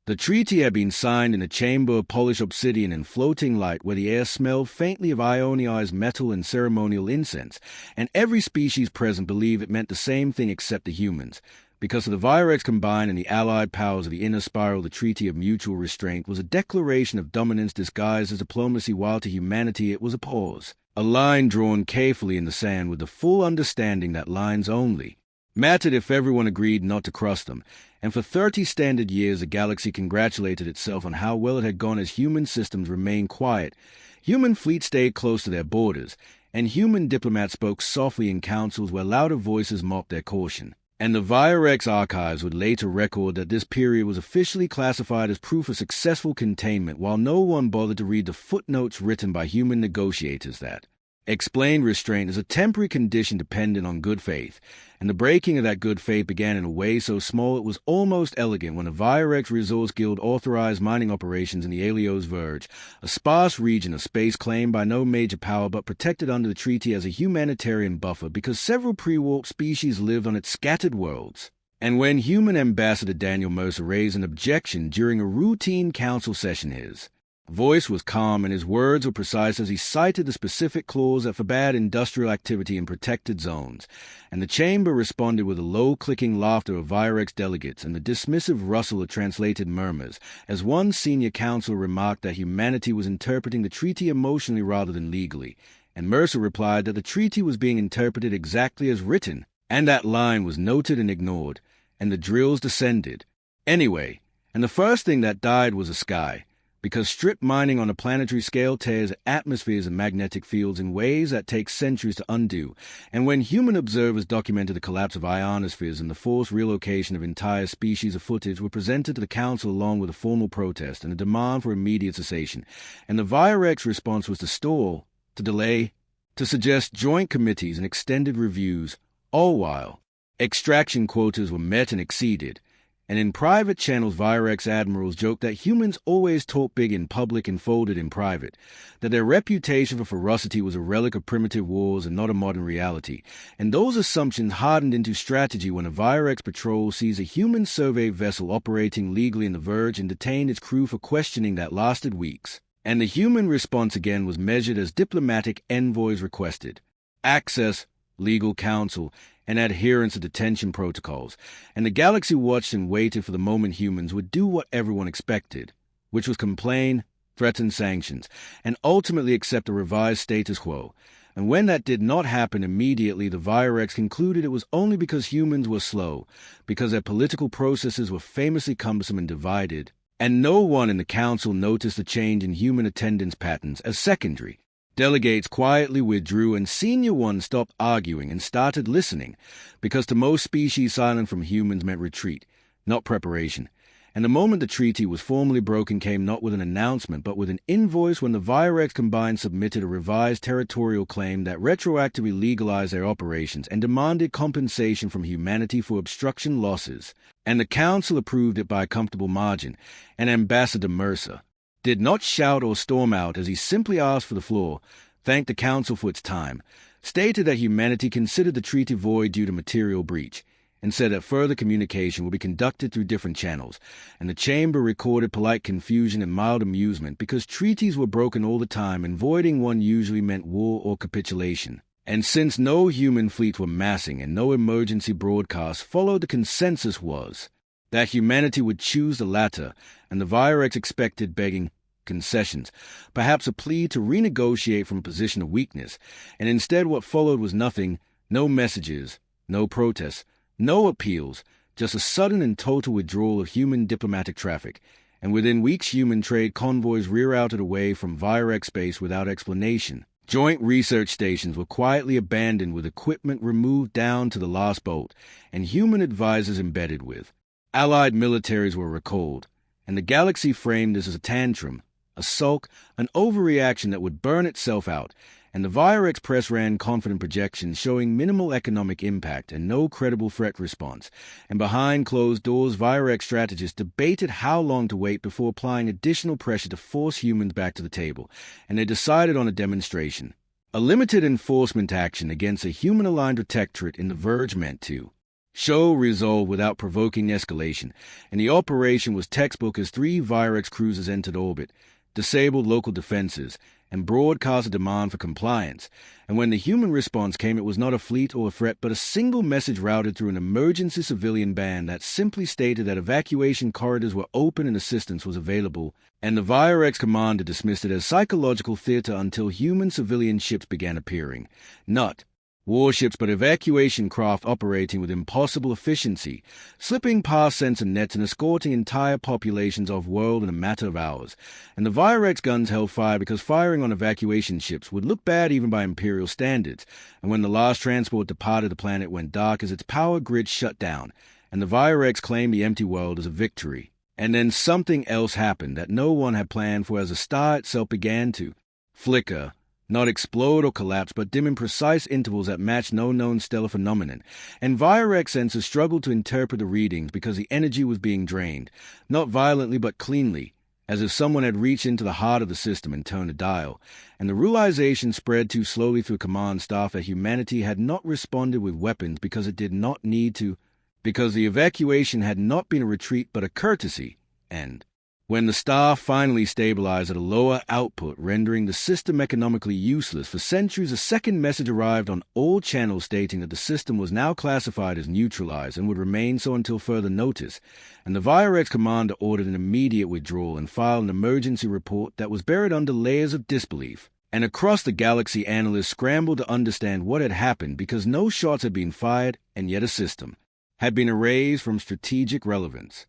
The treaty had been signed in a chamber of polished obsidian and floating light where the air smelled faintly of ionized metal and ceremonial incense, and every species present believed it meant the same thing except the humans. Because of the Virex Combine and the allied powers of the inner spiral, the Treaty of Mutual Restraint was a declaration of dominance disguised as diplomacy, while to humanity it was a pause, a line drawn carefully in the sand with the full understanding that lines only mattered if everyone agreed not to cross them. And for 30 standard years the galaxy congratulated itself on how well it had gone as human systems remained quiet. Human fleets stayed close to their borders, and human diplomats spoke softly in councils where louder voices mocked their caution. And the Virex archives would later record that this period was officially classified as proof of successful containment, while no one bothered to read the footnotes written by human negotiators that explained restraint as a temporary condition dependent on good faith, and the breaking of that good faith began in a way so small it was almost elegant when the Virex Resource Guild authorized mining operations in the Helios Verge, a sparse region of space claimed by no major power but protected under the treaty as a humanitarian buffer because several pre-warp species lived on its scattered worlds. And when human ambassador Daniel Mercer raised an objection during a routine council session, his voice was calm and his words were precise as he cited the specific clause that forbade industrial activity in protected zones, and the chamber responded with a low clicking laughter of Virex delegates and the dismissive rustle of translated murmurs, as one senior counselor remarked that humanity was interpreting the treaty emotionally rather than legally, and Mercer replied that the treaty was being interpreted exactly as written, and that line was noted and ignored, and the drills descended. Anyway, and the first thing that died was the sky, because strip mining on a planetary scale tears atmospheres and magnetic fields in ways that take centuries to undo, and when human observers documented the collapse of ionospheres and the forced relocation of entire species of footage were presented to the Council along with a formal protest and a demand for immediate cessation, and the Virex response was to stall, to delay, to suggest joint committees and extended reviews, all while extraction quotas were met and exceeded. And in private channels Virex admirals joked that humans always talk big in public and folded in private, that their reputation for ferocity was a relic of primitive wars and not a modern reality, and those assumptions hardened into strategy when a Virex patrol sees a human survey vessel operating legally in the Verge and detained its crew for questioning that lasted weeks. And the human response again was measured as diplomatic envoys requested, access, legal counsel, and adherence to detention protocols, and the galaxy watched and waited for the moment humans would do what everyone expected, which was complain, threaten sanctions, and ultimately accept a revised status quo. And when that did not happen immediately, the Virex concluded it was only because humans were slow, because their political processes were famously cumbersome and divided, and no one in the council noticed the change in human attendance patterns as secondary. Delegates quietly withdrew and senior ones stopped arguing and started listening, because to most species silence from humans meant retreat, not preparation. And the moment the treaty was formally broken came not with an announcement but with an invoice when the Virex Combine submitted a revised territorial claim that retroactively legalized their operations and demanded compensation from humanity for obstruction losses. And the Council approved it by a comfortable margin, and Ambassador Mercer did not shout or storm out as he simply asked for the floor, thanked the Council for its time, stated that humanity considered the treaty void due to material breach, and said that further communication will be conducted through different channels, and the chamber recorded polite confusion and mild amusement because treaties were broken all the time and voiding one usually meant war or capitulation. And since no human fleets were massing and no emergency broadcasts followed, the consensus was that humanity would choose the latter, and the Virex expected begging concessions, perhaps a plea to renegotiate from a position of weakness, and instead what followed was nothing, no messages, no protests, no appeals, just a sudden and total withdrawal of human diplomatic traffic, and within weeks human trade convoys rerouted away from Virex space without explanation. Joint research stations were quietly abandoned with equipment removed down to the last bolt, and human advisors embedded with. Allied militaries were recalled, and the galaxy framed this as a tantrum, a sulk, an overreaction that would burn itself out, and the Virex press ran confident projections showing minimal economic impact and no credible threat response, and behind closed doors Virex strategists debated how long to wait before applying additional pressure to force humans back to the table, and they decided on a demonstration. A limited enforcement action against a human-aligned protectorate in the Verge meant to Show resolved without provoking escalation, and the operation was textbook as 3 Virex cruisers entered orbit, disabled local defenses, and broadcast a demand for compliance. And when the human response came, it was not a fleet or a threat, but a single message routed through an emergency civilian band that simply stated that evacuation corridors were open and assistance was available, and the Virex commander dismissed it as psychological theater until human civilian ships began appearing. Not warships, but evacuation craft operating with impossible efficiency, slipping past sensor nets and escorting entire populations off-world in a matter of hours. And the Virex guns held fire because firing on evacuation ships would look bad even by Imperial standards, and when the last transport departed, the planet went dark as its power grid shut down, and the Virex claimed the empty world as a victory. And then something else happened that no one had planned for as the star itself began to flicker, not explode or collapse, but dim in precise intervals that matched no known stellar phenomenon. And Virex sensors struggled to interpret the readings because the energy was being drained, not violently but cleanly, as if someone had reached into the heart of the system and turned a dial. And the realization spread too slowly through command staff that humanity had not responded with weapons because it did not need to, because the evacuation had not been a retreat but a courtesy. And when the staff finally stabilized at a lower output, rendering the system economically useless for centuries, a second message arrived on all channels stating that the system was now classified as neutralized and would remain so until further notice, and the Virex commander ordered an immediate withdrawal and filed an emergency report that was buried under layers of disbelief. And across the galaxy, analysts scrambled to understand what had happened because no shots had been fired, and yet a system had been erased from strategic relevance.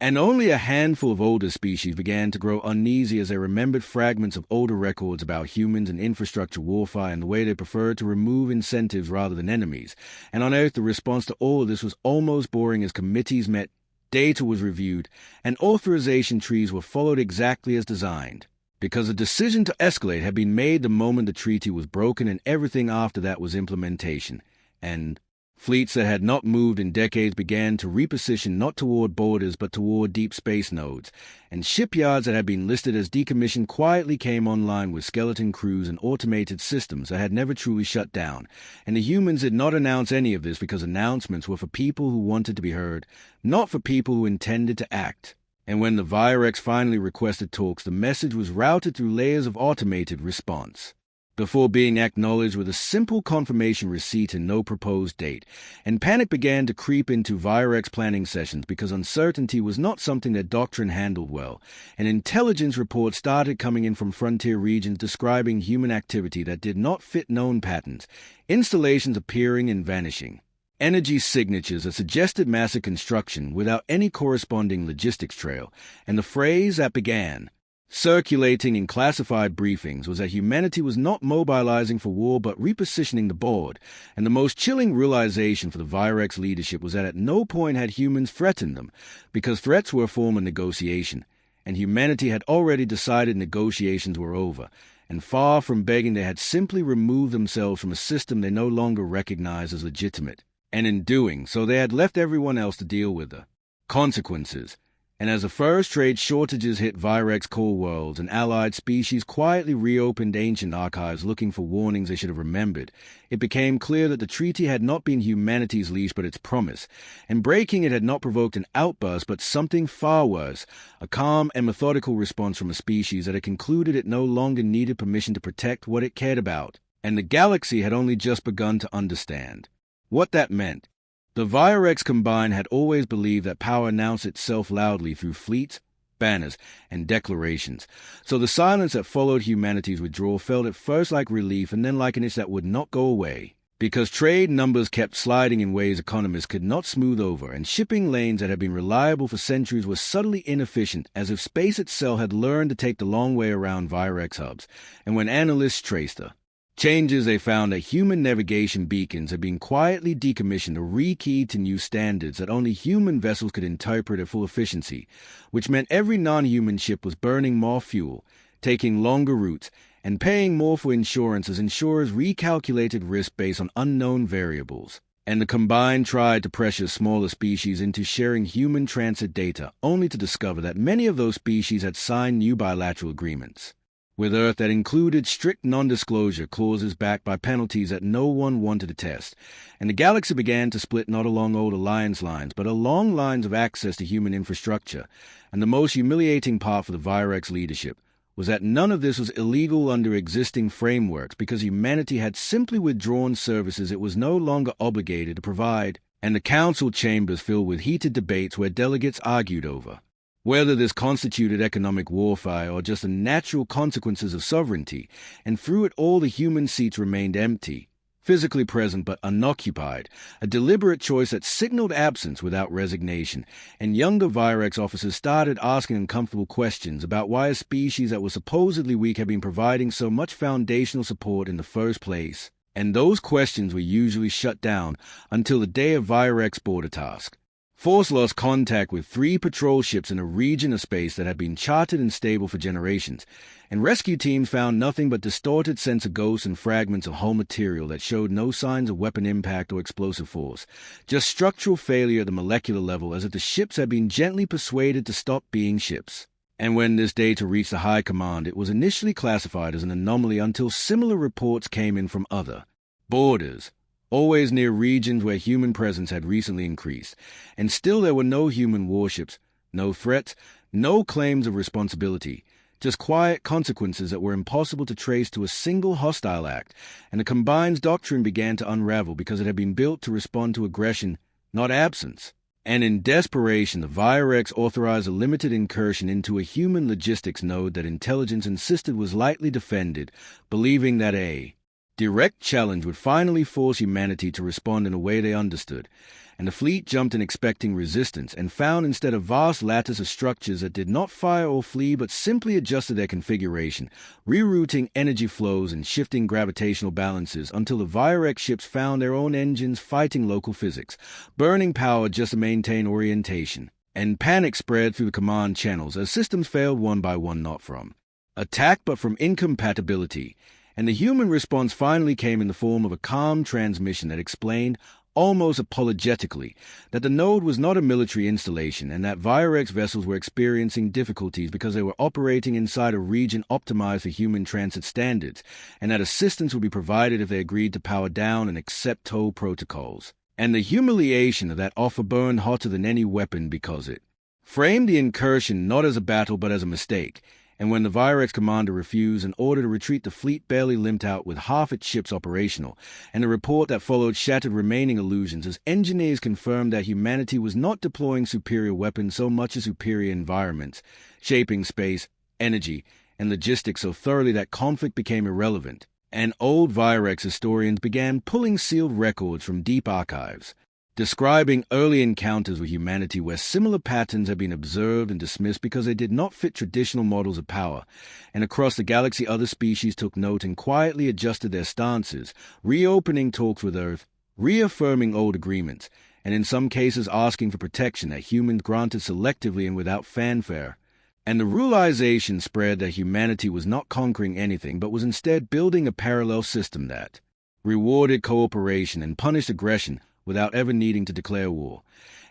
And only a handful of older species began to grow uneasy as they remembered fragments of older records about humans and infrastructure warfare and the way they preferred to remove incentives rather than enemies. And on Earth, the response to all of this was almost boring as committees met, data was reviewed, and authorization trees were followed exactly as designed. Because a decision to escalate had been made the moment the treaty was broken, and everything after that was implementation. And fleets that had not moved in decades began to reposition not toward borders but toward deep space nodes, and shipyards that had been listed as decommissioned quietly came online with skeleton crews and automated systems that had never truly shut down. And the humans did not announce any of this because announcements were for people who wanted to be heard, not for people who intended to act. And when the Virex finally requested talks, the message was routed through layers of automated response, before being acknowledged with a simple confirmation receipt and no proposed date. And panic began to creep into Virex planning sessions because uncertainty was not something that doctrine handled well. And intelligence reports started coming in from frontier regions describing human activity that did not fit known patterns, installations appearing and vanishing, energy signatures that suggested massive construction without any corresponding logistics trail. And the phrase that began circulating in classified briefings was that humanity was not mobilizing for war but repositioning the board, and the most chilling realization for the Virex leadership was that at no point had humans threatened them, because threats were a form of negotiation, and humanity had already decided negotiations were over, and far from begging they had simply removed themselves from a system they no longer recognized as legitimate, and in doing so they had left everyone else to deal with the consequences. And as the first trade shortages hit Virex core worlds and allied species quietly reopened ancient archives looking for warnings they should have remembered, it became clear that the treaty had not been humanity's leash but its promise, and breaking it had not provoked an outburst but something far worse, a calm and methodical response from a species that had concluded it no longer needed permission to protect what it cared about, and the galaxy had only just begun to understand what that meant. The Virex Combine had always believed that power announced itself loudly through fleets, banners, and declarations, so the silence that followed humanity's withdrawal felt at first like relief and then like an itch that would not go away, because trade numbers kept sliding in ways economists could not smooth over, and shipping lanes that had been reliable for centuries were subtly inefficient, as if space itself had learned to take the long way around Virex hubs. And when analysts traced the changes, they found that human navigation beacons had been quietly decommissioned or rekeyed to new standards that only human vessels could interpret at full efficiency, which meant every non-human ship was burning more fuel, taking longer routes, and paying more for insurance as insurers recalculated risk based on unknown variables. And the Combine tried to pressure smaller species into sharing human transit data, only to discover that many of those species had signed new bilateral agreements with Earth that included strict non-disclosure clauses backed by penalties that no one wanted to test, and the galaxy began to split not along old alliance lines, but along lines of access to human infrastructure. And the most humiliating part for the Virex leadership was that none of this was illegal under existing frameworks, because humanity had simply withdrawn services it was no longer obligated to provide, and the council chambers filled with heated debates where delegates argued over whether this constituted economic warfare or just the natural consequences of sovereignty, and through it all the human seats remained empty, physically present but unoccupied, a deliberate choice that signaled absence without resignation, and younger Virex officers started asking uncomfortable questions about why a species that was supposedly weak had been providing so much foundational support in the first place, and those questions were usually shut down until the day of Virex border task. Force lost contact with 3 patrol ships in a region of space that had been charted and stable for generations, and rescue teams found nothing but distorted sensor ghosts and fragments of hull material that showed no signs of weapon impact or explosive force, just structural failure at the molecular level, as if the ships had been gently persuaded to stop being ships. And when this data reached the High Command, it was initially classified as an anomaly until similar reports came in from other borders, always near regions where human presence had recently increased, and still there were no human warships, no threats, no claims of responsibility, just quiet consequences that were impossible to trace to a single hostile act, and the Combine's doctrine began to unravel because it had been built to respond to aggression, not absence. And in desperation, the Virex authorized a limited incursion into a human logistics node that intelligence insisted was lightly defended, believing that a direct challenge would finally force humanity to respond in a way they understood, and the fleet jumped in expecting resistance and found instead a vast lattice of structures that did not fire or flee but simply adjusted their configuration, rerouting energy flows and shifting gravitational balances until the Virex ships found their own engines fighting local physics, burning power just to maintain orientation, and panic spread through the command channels as systems failed one by one, not from attack but from incompatibility. And the human response finally came in the form of a calm transmission that explained, almost apologetically, that the node was not a military installation and that Virex vessels were experiencing difficulties because they were operating inside a region optimized for human transit standards, and that assistance would be provided if they agreed to power down and accept toll protocols. And the humiliation of that offer burned hotter than any weapon, because it framed the incursion not as a battle but as a mistake. And when the Virex commander refused an order to retreat, the fleet barely limped out with half its ships operational, and the report that followed shattered remaining illusions as engineers confirmed that humanity was not deploying superior weapons so much as superior environments, shaping space, energy, and logistics so thoroughly that conflict became irrelevant, and old Virex historians began pulling sealed records from deep archives, describing early encounters with humanity where similar patterns had been observed and dismissed because they did not fit traditional models of power, and across the galaxy other species took note and quietly adjusted their stances, reopening talks with Earth, reaffirming old agreements, and in some cases asking for protection that humans granted selectively and without fanfare. And the realization spread that humanity was not conquering anything but was instead building a parallel system that rewarded cooperation and punished aggression without ever needing to declare war.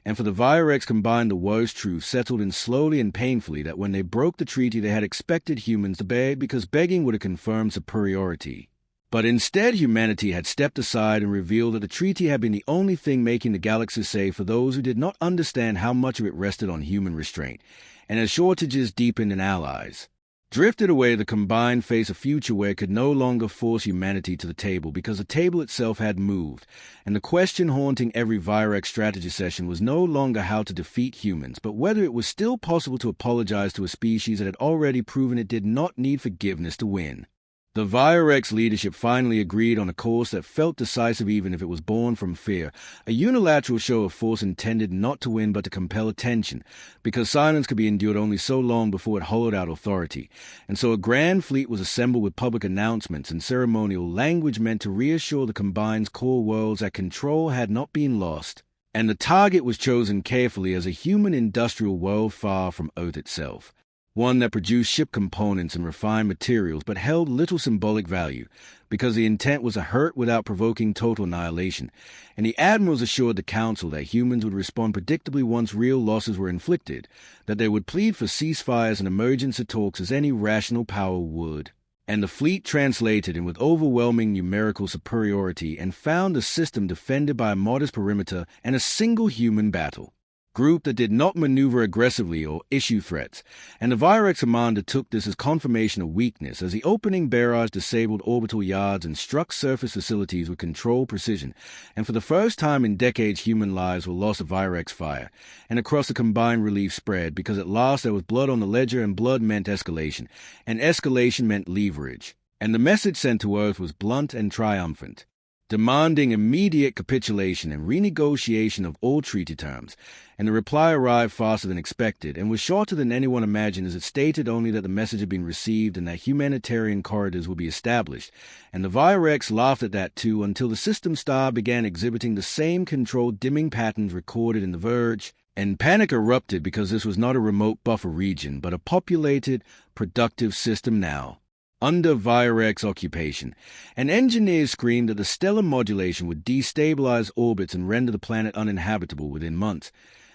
And for the Virex Combine, the worst truth settled in slowly and painfully that when they broke the treaty they had expected humans to beg because begging would have confirmed superiority. But instead humanity had stepped aside and revealed that the treaty had been the only thing making the galaxy safe for those who did not understand how much of it rested on human restraint. And as shortages deepened and allies drifted away, the Combine faced a future where it could no longer force humanity to the table because the table itself had moved, and the question haunting every Virex strategy session was no longer how to defeat humans, but whether it was still possible to apologize to a species that had already proven it did not need forgiveness to win. The Virex leadership finally agreed on a course that felt decisive even if it was born from fear, a unilateral show of force intended not to win but to compel attention, because silence could be endured only so long before it hollowed out authority, and so a grand fleet was assembled with public announcements and ceremonial language meant to reassure the Combine's core worlds that control had not been lost, and the target was chosen carefully as a human industrial world far from Earth itself. one that produced ship components and refined materials but held little symbolic value, because the intent was a hurt without provoking total annihilation, and the admirals assured the council that humans would respond predictably once real losses were inflicted, that they would plead for ceasefires and emergency talks as any rational power would. And the fleet translated in with overwhelming numerical superiority and found the system defended by a modest perimeter and a single human battle group that did not maneuver aggressively or issue threats, and the Virex commander took this as confirmation of weakness as the opening barrage disabled orbital yards and struck surface facilities with controlled precision, and for the first time in decades human lives were lost to Virex fire, and across the combined relief spread, because at last there was blood on the ledger, and blood meant escalation, and escalation meant leverage, and the message sent to Earth was blunt and triumphant, demanding immediate capitulation and renegotiation of all treaty terms, and the reply arrived faster than expected and was shorter than anyone imagined, as it stated only that the message had been received and that humanitarian corridors would be established, and the Virex laughed at that too until the system star began exhibiting the same controlled dimming patterns recorded in The Verge, and panic erupted because this was not a remote buffer region but a populated, productive system now, under Virex occupation, and engineers screamed that the stellar modulation would destabilize orbits and render the planet uninhabitable within months,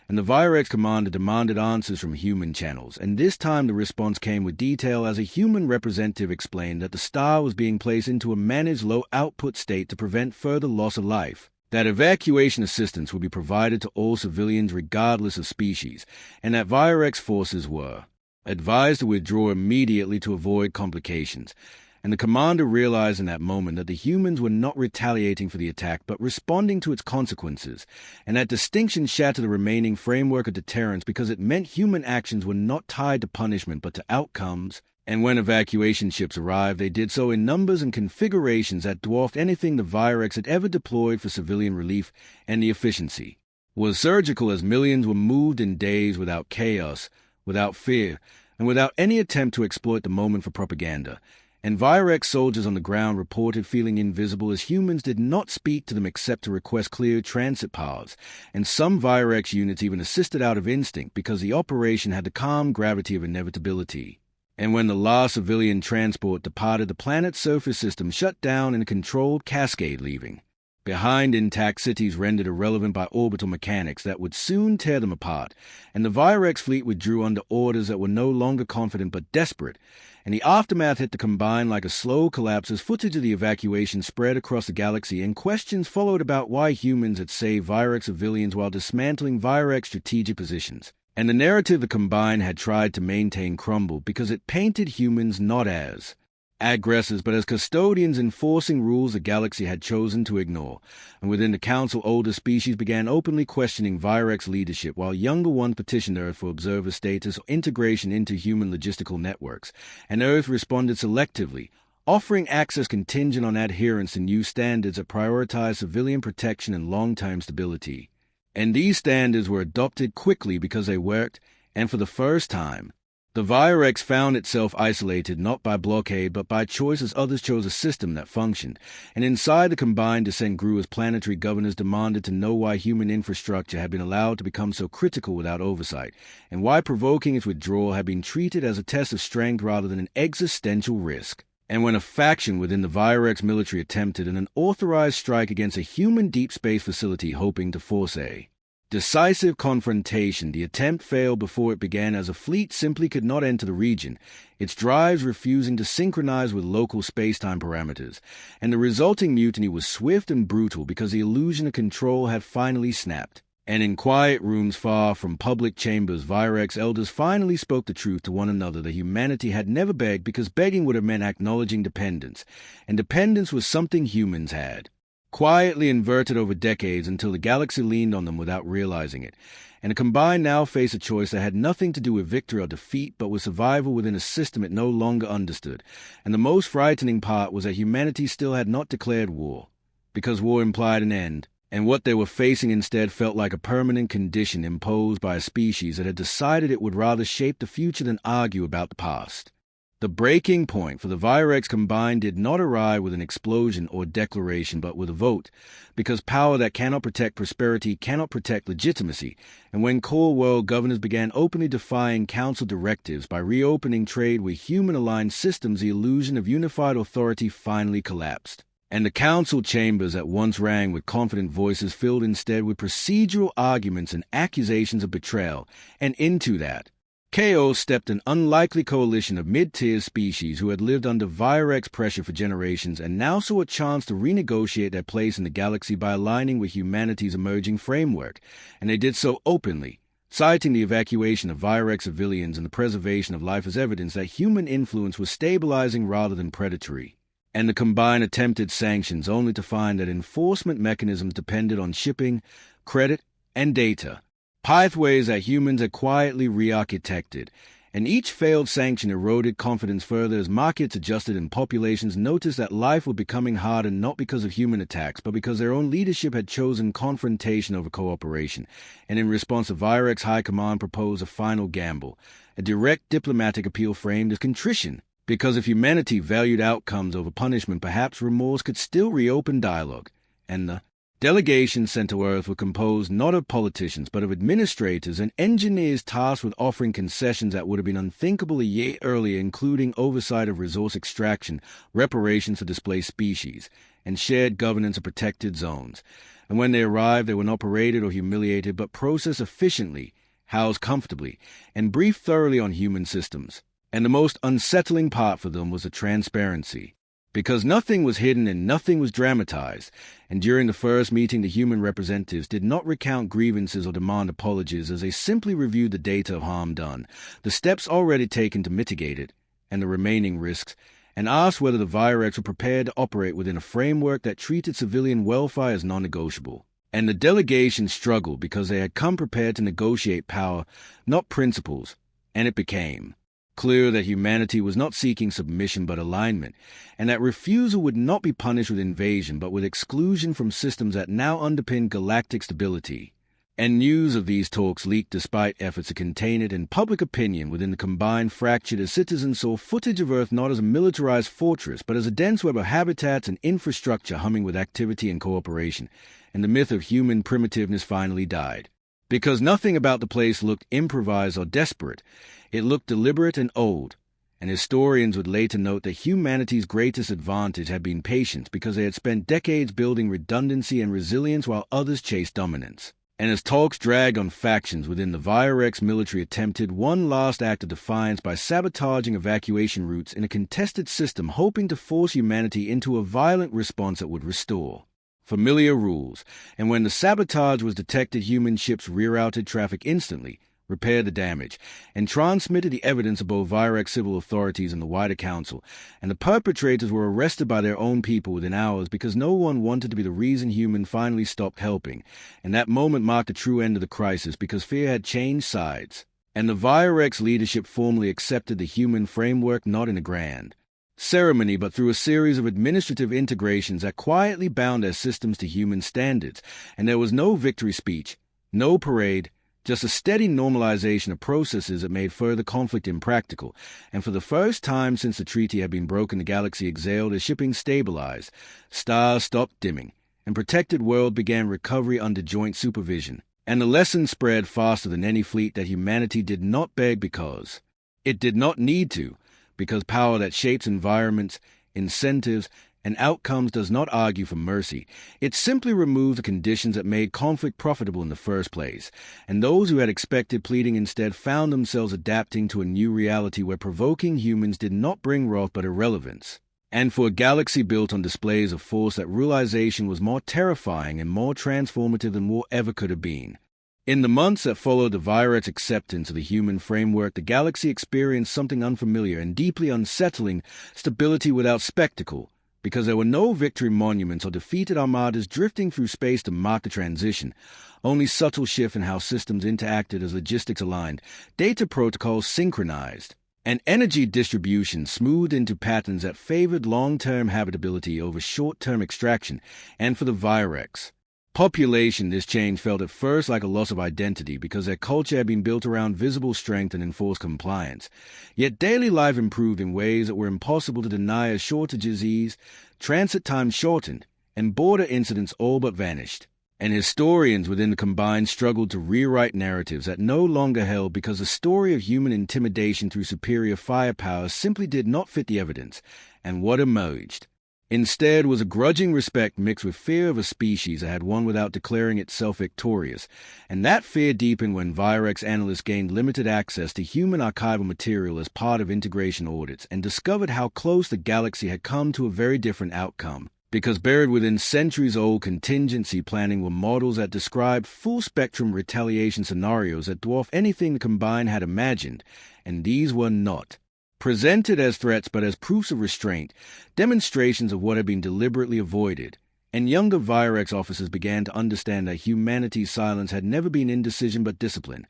and the Virex commander demanded answers from human channels, and this time the response came with detail as a human representative explained that the star was being placed into a managed low-output state to prevent further loss of life, that evacuation assistance would be provided to all civilians regardless of species, and that Virex forces were advised to withdraw immediately to avoid complications, and the commander realized in that moment that the humans were not retaliating for the attack but responding to its consequences, and that distinction shattered the remaining framework of deterrence because it meant human actions were not tied to punishment but to outcomes, and when evacuation ships arrived they did so in numbers and configurations that dwarfed anything the Virex had ever deployed for civilian relief, and the efficiency was surgical as millions were moved in days without chaos, without fear, and without any attempt to exploit the moment for propaganda, and Virex soldiers on the ground reported feeling invisible as humans did not speak to them except to request clear transit paths, and some Virex units even assisted out of instinct because the operation had the calm gravity of inevitability. And when the last civilian transport departed, the planet's surface system shut down in a controlled cascade, leaving behind intact cities rendered irrelevant by orbital mechanics that would soon tear them apart, and the Virex fleet withdrew under orders that were no longer confident but desperate, and the aftermath hit the Combine like a slow collapse as footage of the evacuation spread across the galaxy, and questions followed about why humans had saved Virex civilians while dismantling Virex strategic positions, and the narrative the Combine had tried to maintain crumbled because it painted humans not as aggressors but as custodians enforcing rules the galaxy had chosen to ignore, and within the council older species began openly questioning Virex leadership while younger ones petitioned Earth for observer status or integration into human logistical networks, and Earth responded selectively, offering access contingent on adherence to new standards that prioritize civilian protection and long-term stability. And these standards were adopted quickly because they worked, and for the first time the Virex found itself isolated not by blockade but by choice, as others chose a system that functioned, and inside the Combined dissent grew as planetary governors demanded to know why human infrastructure had been allowed to become so critical without oversight, and why provoking its withdrawal had been treated as a test of strength rather than an existential risk. And when a faction within the Virex military attempted an unauthorized strike against a human deep space facility hoping to force a decisive confrontation, the attempt failed before it began as a fleet simply could not enter the region, its drives refusing to synchronize with local space-time parameters, and the resulting mutiny was swift and brutal because the illusion of control had finally snapped. And in quiet rooms far from public chambers, Virex elders finally spoke the truth to one another that humanity had never begged because begging would have meant acknowledging dependence, and dependence was something humans had quietly inverted over decades until the galaxy leaned on them without realizing it, and the Combined now faced a choice that had nothing to do with victory or defeat but with survival within a system it no longer understood, and the most frightening part was that humanity still had not declared war, because war implied an end, and what they were facing instead felt like a permanent condition imposed by a species that had decided it would rather shape the future than argue about the past. The breaking point for the Virex Combine did not arrive with an explosion or declaration, but with a vote, because power that cannot protect prosperity cannot protect legitimacy, and when core world governors began openly defying council directives by reopening trade with human-aligned systems, the illusion of unified authority finally collapsed. And the council chambers that once rang with confident voices filled instead with procedural arguments and accusations of betrayal, and into that chaos stepped an unlikely coalition of mid-tier species who had lived under Virex pressure for generations and now saw a chance to renegotiate their place in the galaxy by aligning with humanity's emerging framework, and they did so openly, citing the evacuation of Virex civilians and the preservation of life as evidence that human influence was stabilizing rather than predatory. And the Combine attempted sanctions only to find that enforcement mechanisms depended on shipping, credit, and data, pathways that humans had quietly re-architected, and each failed sanction eroded confidence further as markets adjusted and populations noticed that life was becoming harder not because of human attacks, but because their own leadership had chosen confrontation over cooperation, and in response the Virex High Command proposed a final gamble, a direct diplomatic appeal framed as contrition, because if humanity valued outcomes over punishment, perhaps remorse could still reopen dialogue, and the delegations sent to Earth were composed not of politicians but of administrators and engineers tasked with offering concessions that would have been unthinkable a year earlier, including oversight of resource extraction, reparations for displaced species, and shared governance of protected zones. And when they arrived, they were not paraded or humiliated, but processed efficiently, housed comfortably, and briefed thoroughly on human systems. And the most unsettling part for them was the transparency, because nothing was hidden and nothing was dramatized, and during the first meeting the human representatives did not recount grievances or demand apologies as they simply reviewed the data of harm done, the steps already taken to mitigate it, and the remaining risks, and asked whether the Virex were prepared to operate within a framework that treated civilian welfare as non-negotiable. And the delegation struggled because they had come prepared to negotiate power, not principles, and it became clear that humanity was not seeking submission but alignment, and that refusal would not be punished with invasion but with exclusion from systems that now underpin galactic stability. And news of these talks leaked despite efforts to contain it, and public opinion within the Combine fractured as citizens saw footage of Earth not as a militarized fortress but as a dense web of habitats and infrastructure humming with activity and cooperation, and the myth of human primitiveness finally died. Because nothing about the place looked improvised or desperate. It looked deliberate and old, and historians would later note that humanity's greatest advantage had been patience because they had spent decades building redundancy and resilience while others chased dominance. And as talks dragged on, factions within the Virex military attempted one last act of defiance by sabotaging evacuation routes in a contested system, hoping to force humanity into a violent response that would restore familiar rules, and when the sabotage was detected, human ships rerouted traffic instantly, repaired the damage, and transmitted the evidence of both Virex civil authorities and the wider council, and the perpetrators were arrested by their own people within hours because no one wanted to be the reason human finally stopped helping, and that moment marked the true end of the crisis because fear had changed sides, and the Virex leadership formally accepted the human framework not in a grand ceremony but through a series of administrative integrations that quietly bound their systems to human standards, and there was no victory speech, no parade, just a steady normalization of processes that made further conflict impractical, and for the first time since the treaty had been broken the galaxy exhaled as shipping stabilized, stars stopped dimming, and protected world began recovery under joint supervision, and the lesson spread faster than any fleet that humanity did not beg because it did not need to, because power that shapes environments, incentives, and outcomes does not argue for mercy. It simply removes the conditions that made conflict profitable in the first place, and those who had expected pleading instead found themselves adapting to a new reality where provoking humans did not bring wrath but irrelevance. And for a galaxy built on displays of force, that realization was more terrifying and more transformative than war ever could have been. In the months that followed the Virex acceptance of the human framework, the galaxy experienced something unfamiliar and deeply unsettling: stability without spectacle, because there were no victory monuments or defeated armadas drifting through space to mark the transition. Only subtle shift in how systems interacted as logistics aligned, data protocols synchronized, and energy distribution smoothed into patterns that favored long-term habitability over short-term extraction. And for the Virex, population, this change felt at first like a loss of identity because their culture had been built around visible strength and enforced compliance. Yet daily life improved in ways that were impossible to deny as shortages eased, transit times shortened, and border incidents all but vanished. And historians within the Combine struggled to rewrite narratives that no longer held because the story of human intimidation through superior firepower simply did not fit the evidence, and what emerged instead was a grudging respect mixed with fear of a species that had won without declaring itself victorious, and that fear deepened when Virex analysts gained limited access to human archival material as part of integration audits and discovered how close the galaxy had come to a very different outcome. Because buried within centuries-old contingency planning were models that described full-spectrum retaliation scenarios that dwarf anything the Combine had imagined, and these were not presented as threats but as proofs of restraint, demonstrations of what had been deliberately avoided. And younger Virex officers began to understand that humanity's silence had never been indecision but discipline,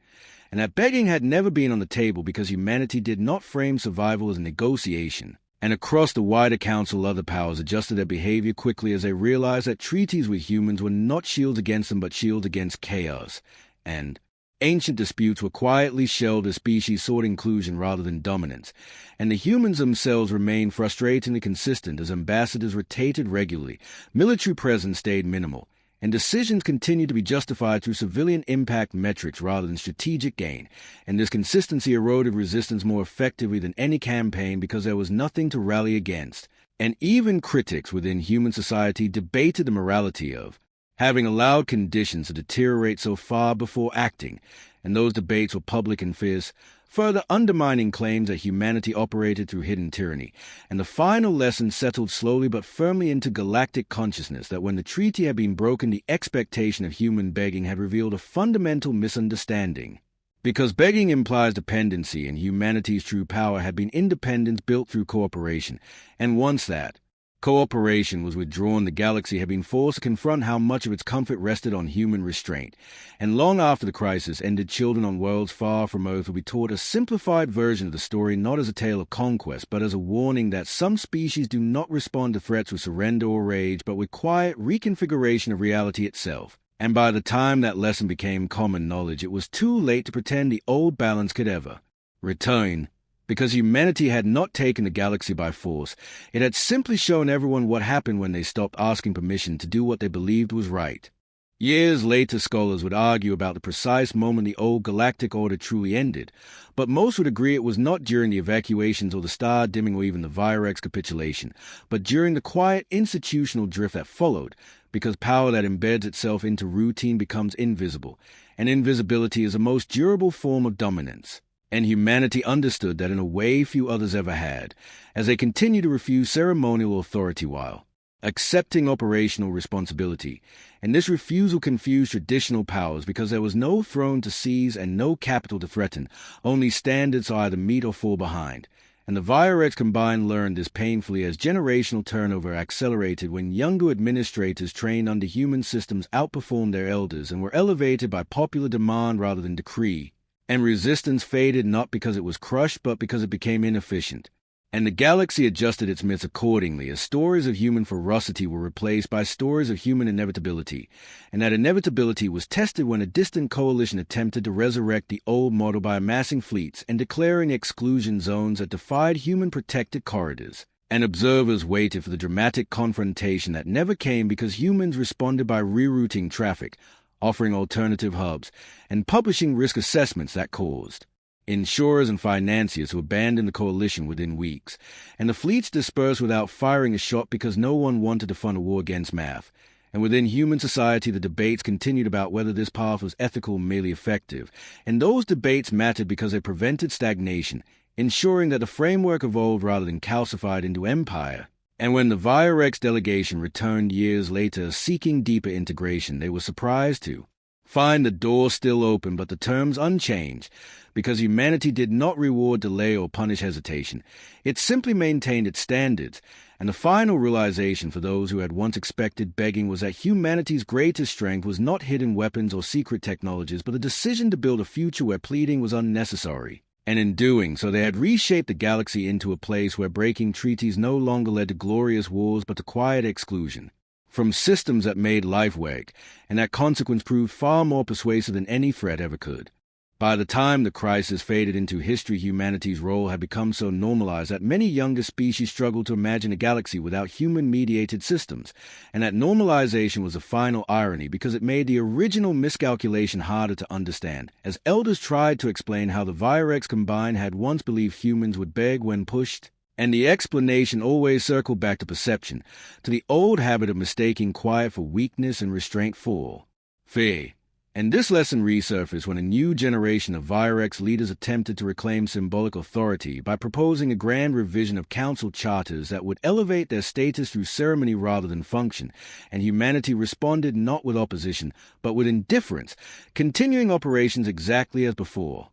and that begging had never been on the table because humanity did not frame survival as a negotiation. And across the wider council, other powers adjusted their behavior quickly as they realized that treaties with humans were not shields against them but shields against chaos, and ancient disputes were quietly shelved as species sought inclusion rather than dominance, and the humans themselves remained frustratingly consistent as ambassadors rotated regularly, military presence stayed minimal, and decisions continued to be justified through civilian impact metrics rather than strategic gain, and this consistency eroded resistance more effectively than any campaign because there was nothing to rally against. And even critics within human society debated the morality of having allowed conditions to deteriorate so far before acting, and those debates were public and fierce, further undermining claims that humanity operated through hidden tyranny. And the final lesson settled slowly but firmly into galactic consciousness that when the treaty had been broken, the expectation of human begging had revealed a fundamental misunderstanding. Because begging implies dependency, and humanity's true power had been independence built through cooperation, and once that cooperation was withdrawn, the galaxy had been forced to confront how much of its comfort rested on human restraint. And long after the crisis ended, children on worlds far from Earth will be taught a simplified version of the story, not as a tale of conquest, but as a warning that some species do not respond to threats with surrender or rage, but with quiet reconfiguration of reality itself. And by the time that lesson became common knowledge, it was too late to pretend the old balance could ever return. Because humanity had not taken the galaxy by force, it had simply shown everyone what happened when they stopped asking permission to do what they believed was right. Years later, scholars would argue about the precise moment the old galactic order truly ended, but most would agree it was not during the evacuations or the star dimming or even the Virex capitulation, but during the quiet institutional drift that followed, because power that embeds itself into routine becomes invisible, and invisibility is the most durable form of dominance. And humanity understood that in a way few others ever had, as they continued to refuse ceremonial authority while accepting operational responsibility. And this refusal confused traditional powers because there was no throne to seize and no capital to threaten, only standards to either meet or fall behind. And the Virex Combine learned this painfully as generational turnover accelerated when younger administrators trained under human systems outperformed their elders and were elevated by popular demand rather than decree. And resistance faded not because it was crushed, but because it became inefficient. And the galaxy adjusted its myths accordingly, as stories of human ferocity were replaced by stories of human inevitability, and that inevitability was tested when a distant coalition attempted to resurrect the old model by amassing fleets and declaring exclusion zones that defied human protected corridors. And observers waited for the dramatic confrontation that never came because humans responded by rerouting traffic, offering alternative hubs, and publishing risk assessments that caused insurers and financiers who abandoned the coalition within weeks, and the fleets dispersed without firing a shot because no one wanted to fund a war against math. And within human society, the debates continued about whether this path was ethical or merely effective, and those debates mattered because they prevented stagnation, ensuring that the framework evolved rather than calcified into empire. And when the Virex delegation returned years later seeking deeper integration, they were surprised to find the door still open but the terms unchanged, because humanity did not reward delay or punish hesitation. It simply maintained its standards, and the final realization for those who had once expected begging was that humanity's greatest strength was not hidden weapons or secret technologies, but the decision to build a future where pleading was unnecessary. And in doing so, they had reshaped the galaxy into a place where breaking treaties no longer led to glorious wars but to quiet exclusion. from systems that made life work, and that consequence proved far more persuasive than any threat ever could. By the time the crisis faded into history, humanity's role had become so normalized that many younger species struggled to imagine a galaxy without human-mediated systems, and that normalization was a final irony because it made the original miscalculation harder to understand, as elders tried to explain how the Virex Combine had once believed humans would beg when pushed, and the explanation always circled back to perception, to the old habit of mistaking quiet for weakness and restraint for fear. And this lesson resurfaced when a new generation of Virex leaders attempted to reclaim symbolic authority by proposing a grand revision of council charters that would elevate their status through ceremony rather than function, and humanity responded not with opposition, but with indifference, continuing operations exactly as before.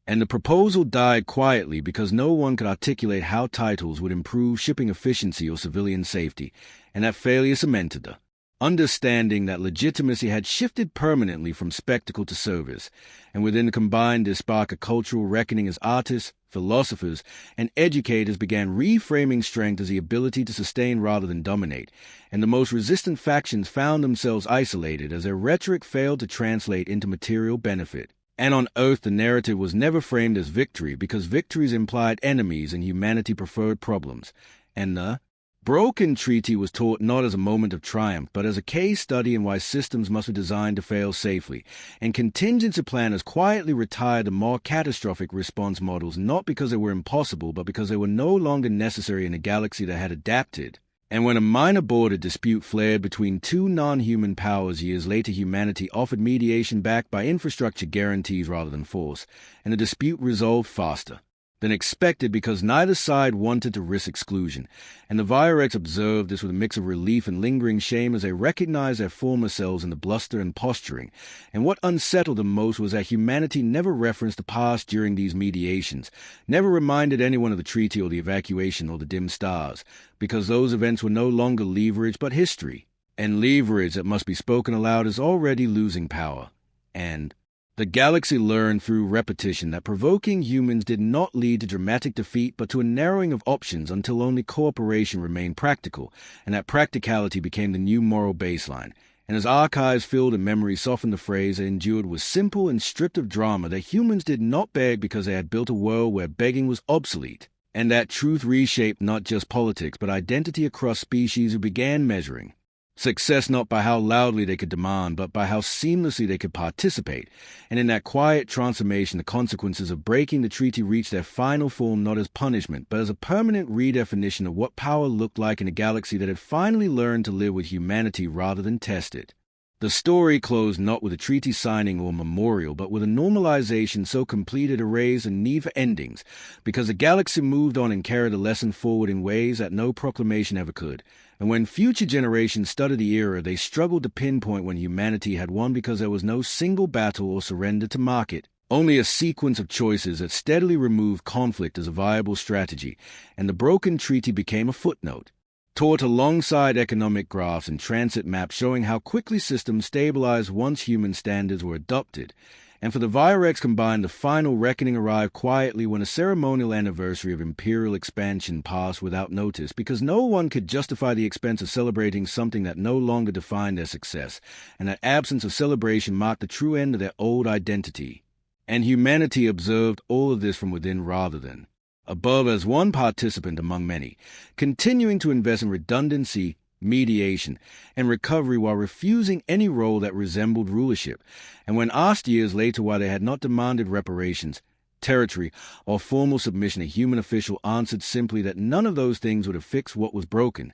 And the proposal died quietly because no one could articulate how titles would improve shipping efficiency or civilian safety, and that failure cemented the understanding that legitimacy had shifted permanently from spectacle to service, and within the Combine this sparked a cultural reckoning as artists, philosophers, and educators began reframing strength as the ability to sustain rather than dominate, and the most resistant factions found themselves isolated as their rhetoric failed to translate into material benefit. And on Earth the narrative was never framed as victory because victories implied enemies and humanity preferred problems, and the broken treaty was taught not as a moment of triumph, but as a case study in why systems must be designed to fail safely, and contingency planners quietly retired the more catastrophic response models not because they were impossible, but because they were no longer necessary in a galaxy that had adapted. And when a minor border dispute flared between two non-human powers years later, humanity offered mediation backed by infrastructure guarantees rather than force, and the dispute resolved faster than expected because neither side wanted to risk exclusion, and the Virex observed this with a mix of relief and lingering shame as they recognized their former selves in the bluster and posturing. And what unsettled them most was that humanity never referenced the past during these mediations, never reminded anyone of the treaty or the evacuation or the dim stars, because those events were no longer leverage but history, and leverage that must be spoken aloud is already losing power. And the galaxy learned through repetition that provoking humans did not lead to dramatic defeat but to a narrowing of options until only cooperation remained practical, and that practicality became the new moral baseline. And as archives filled and memories softened, the phrase that endured was simple and stripped of drama, that humans did not beg because they had built a world where begging was obsolete, and that truth reshaped not just politics but identity across species who began measuring success not by how loudly they could demand, but by how seamlessly they could participate. And in that quiet transformation, the consequences of breaking the treaty reached their final form not as punishment, but as a permanent redefinition of what power looked like in a galaxy that had finally learned to live with humanity rather than test it. The story closed not with a treaty signing or memorial, but with a normalization so complete it erased a need for endings, because the galaxy moved on and carried a lesson forward in ways that no proclamation ever could. And when future generations studied the era, they struggled to pinpoint when humanity had won because there was no single battle or surrender to mark it, only a sequence of choices that steadily removed conflict as a viable strategy, and the broken treaty became a footnote, taught alongside economic graphs and transit maps showing how quickly systems stabilized once human standards were adopted. And for the Virex Combine, the final reckoning arrived quietly when a ceremonial anniversary of imperial expansion passed without notice, because no one could justify the expense of celebrating something that no longer defined their success, and that absence of celebration marked the true end of their old identity. And humanity observed all of this from within rather than above, as one participant among many, continuing to invest in redundancy, mediation, and recovery while refusing any role that resembled rulership. And when asked years later why they had not demanded reparations, territory, or formal submission, a human official answered simply that none of those things would have fixed what was broken,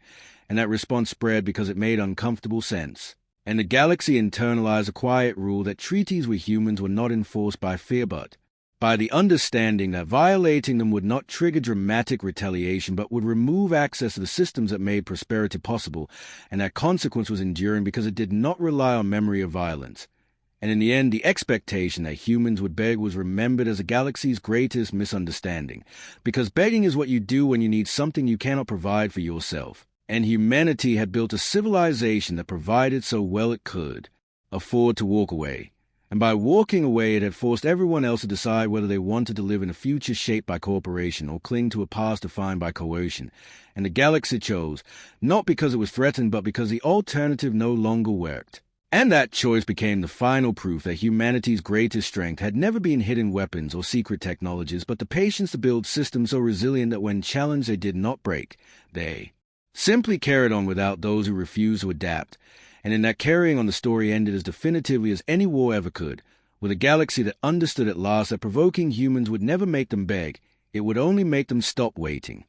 and that response spread because it made uncomfortable sense. And the galaxy internalized a quiet rule that treaties with humans were not enforced by fear but by the understanding that violating them would not trigger dramatic retaliation but would remove access to the systems that made prosperity possible, and that consequence was enduring because it did not rely on memory of violence. And in the end, the expectation that humans would beg was remembered as a galaxy's greatest misunderstanding, because begging is what you do when you need something you cannot provide for yourself. And humanity had built a civilization that provided so well it could afford to walk away. And by walking away, it had forced everyone else to decide whether they wanted to live in a future shaped by cooperation or cling to a past defined by coercion. And the galaxy chose, not because it was threatened, but because the alternative no longer worked. And that choice became the final proof that humanity's greatest strength had never been hidden weapons or secret technologies, but the patience to build systems so resilient that when challenged they did not break. They simply carried on without those who refused to adapt. And in that carrying on, the story ended as definitively as any war ever could, with a galaxy that understood at last that provoking humans would never make them beg, it would only make them stop waiting.